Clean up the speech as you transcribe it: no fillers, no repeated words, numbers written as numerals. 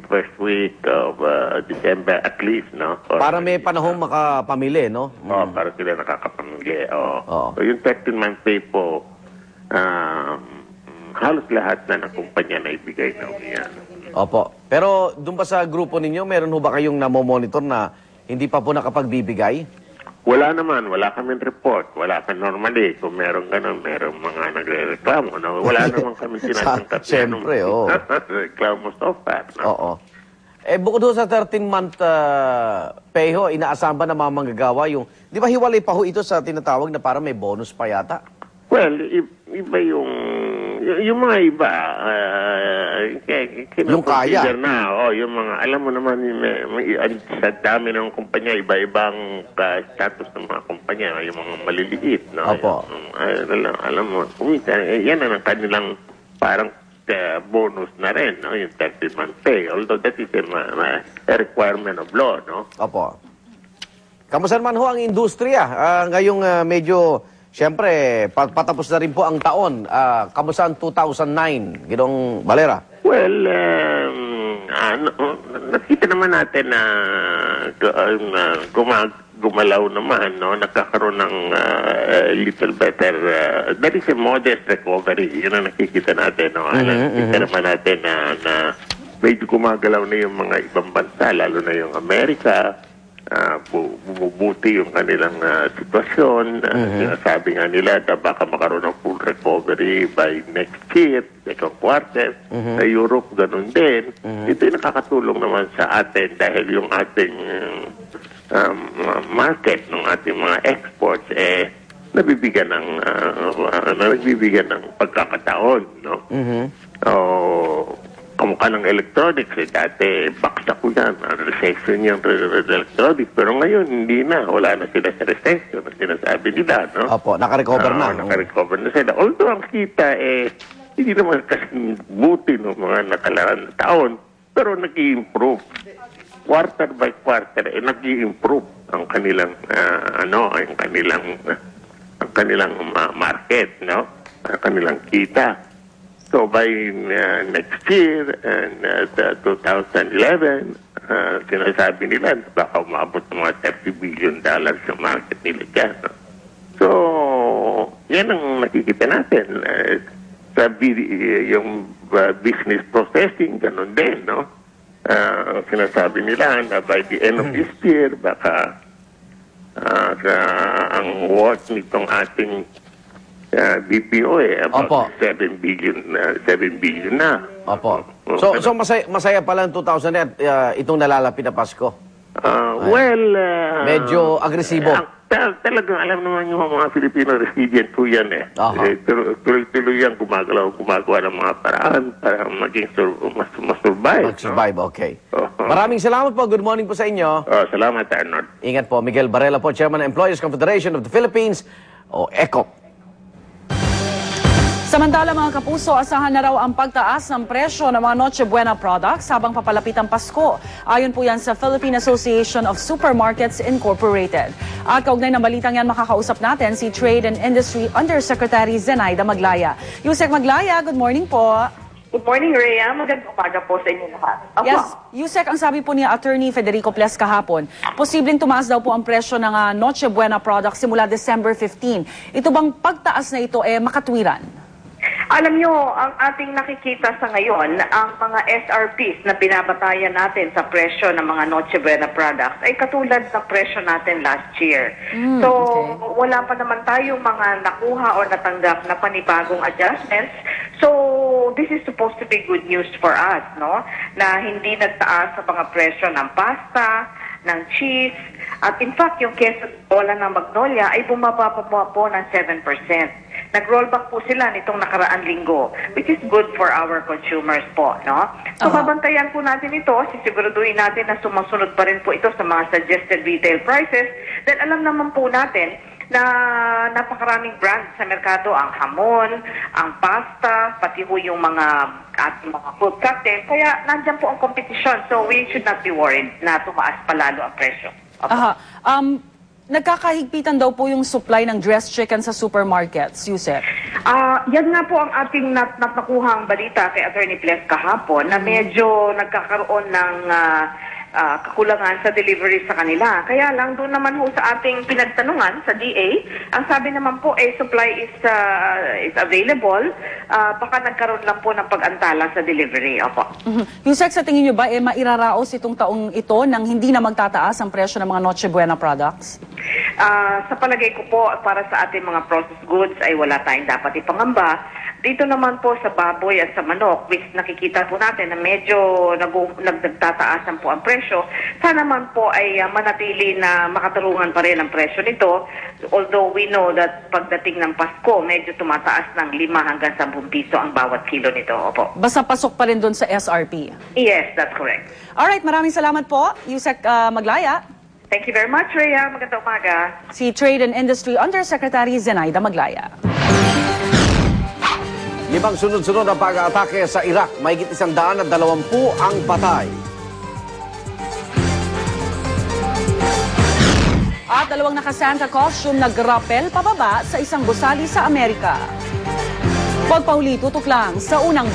first week of December at least, no? Or, Para may panahong makapamili, no? para sila nakakapamili. Oo. So yung 13-month pay po, halos lahat na ng kumpanya na ibigay na yan. Opo. Pero doon pa sa grupo ninyo, meron ho ba kayong namomonitor na hindi pa po nakapagbibigay? Wala naman, wala kaming report. Wala ka normally. Kung meron ganun, meron mga nagre-reklamo. No? Wala naman kami tinatangkat. Siyempre, oo. Reklamo so far. No? Oo. Bukod ho sa 13-month pay ho, inaasahan ba na mga manggagawa yung... Di ba hiwalay pa ho ito sa tinatawag na parang may bonus pa yata? Well, iba yung mga iba, yung kaya. Na, yung mga, alam mo naman, sa dami ng kumpanya, iba-ibang status ng mga kumpanya, yung mga maliliit. No? Opo. Alam mo, yan ang kanilang parang bonus na rin, no? Yung 13-month pay. Although that is a requirement of law, no? Opo. Kamusta naman ho ang industriya? Ngayong medyo... Siyempre, patapos na rin po ang taon. Kamusta ang 2009, Ginoong Valera? Well, nakita naman natin na gumalaw naman, no? Nagkakaroon ng little better, that is a modest recovery. Yun ang nakikita natin, no? Nakikita naman natin na medyo gumagalaw na yung mga ibang bansa, lalo na yung Amerika. Bumubuti yung kanilang sitwasyon. Sinasabi nga nila na baka makaroon ng full recovery by next year, second quarter. Sa Europe, ganun din. Ito yung nakakatulong naman sa atin dahil yung ating market ng ating mga exports nabibigyan ng pagkakataon, no? Kamukha ng electronics, dati baksak ko yan, recession yung electronics, pero ngayon hindi na, wala na sila sa recession na sinasabi nila, no? Opo, nakarecover na. Nakarecover na sila. Although ang kita, hindi naman kasi buti ng mga nakalaan na taon, pero nag-i-improve. Quarter by quarter, nag-i-improve ang kanilang, ang kanilang market, no? Ang kanilang kita. So by next year, and 2011, sinasabi nila baka umabot ng mga $30 billion yung market nila dyan. So, yan ang nakikita natin. Yung business processing, ganun din, no? Sinasabi nila na by the end of this year, baka ang worth nitong ating BPO about 7 billion na. Opo. So masaya pala ang 2000 itong nalalapit na Pasko. Medyo agresibo. Talagang alam naman yung mga Filipino resilient po yan tuloy-tuloy yan gumagawa ng mga paraan para maging mas-survive. Mag-survive, okay. Maraming salamat po. Good morning po sa inyo. Salamat, Arnold. Ingat po. Miguel Barela po, Chairman ng Employers Confederation of the Philippines o ECOP. Samantala mga kapuso, asahan na raw ang pagtaas ng presyo ng mga Noche Buena products habang papalapit ang Pasko. Ayon po yan sa Philippine Association of Supermarkets Incorporated. At kaugnay ng balitang yan, makakausap natin si Trade and Industry Undersecretary Zenaida Maglaya. Yusek Maglaya, good morning po. Good morning, Rhea. Magandang umaga po sa inyo lahat. Yes, Yusek, ang sabi po ni Attorney Federico Ples kahapon, posibleng tumaas daw po ang presyo ng Noche Buena products simula December 15. Ito bang pagtaas na ito makatwiran? Alam nyo, ang ating nakikita sa ngayon, ang mga SRPs na binabatayan natin sa presyo ng mga Noche Buena products ay katulad ng presyo natin last year. Wala pa naman tayong mga nakuha o natanggap na panibagong adjustments. So, this is supposed to be good news for us, no? Na hindi nagtaas sa mga presyo ng pasta, ng cheese, at in fact, yung queso bola ng Magnolia ay bumaba po ng 7%. Nag-rollback po sila nitong nakaraan linggo, which is good for our consumers po, no? So, babantayan po natin ito, sisiguraduhin natin na sumusunod pa rin po ito sa mga suggested retail prices. Then, alam naman po natin na napakaraming brands sa merkado, ang hamon, ang pasta, pati po yung mga food cocktail. Kaya, nandyan po ang kompetisyon. So, we should not be worried na tumaas palalo ang presyo. Nagkakahigpitan daw po yung supply ng dressed chicken sa supermarkets, Yusek. Yan nga po ang ating nakuhang balita kay Attorney Ples kahapon na medyo nagkakaroon ng kakulangan sa delivery sa kanila. Kaya lang doon naman ho sa ating pinagtanungan sa DA, ang sabi naman po supply is available, baka nagkaroon lang po ng pag-antala sa delivery. Opo. Yusek, sa tingin nyo ba mairaraos itong taong ito nang hindi na magtataas ang presyo ng mga Noche Buena products? Sa palagay ko po, para sa ating mga processed goods ay wala tayong dapat ipangamba. Dito naman po sa baboy at sa manok, which nakikita po natin na medyo nagtataasan po ang presyo, sana naman po ay manatili na makatarungan pa rin ang presyo nito. Although we know that pagdating ng Pasko, medyo tumataas ng 5 hanggang 10 piso ang bawat kilo nito. Opo. Basta pasok pa rin doon sa SRP. Yes, that's correct. Alright, maraming salamat po, Yusek Maglaya. Thank you very much, Rhea. Magandang umaga. Si Trade and Industry Undersecretary Zenaida Maglaya. 5 sunod-sunod na pag-aatake sa Iraq, mahigit 120 ang patay. At 2 naka-Santa costume nag-rappel pababa sa isang gusali sa Amerika. Pagpauli, tutok lang sa unang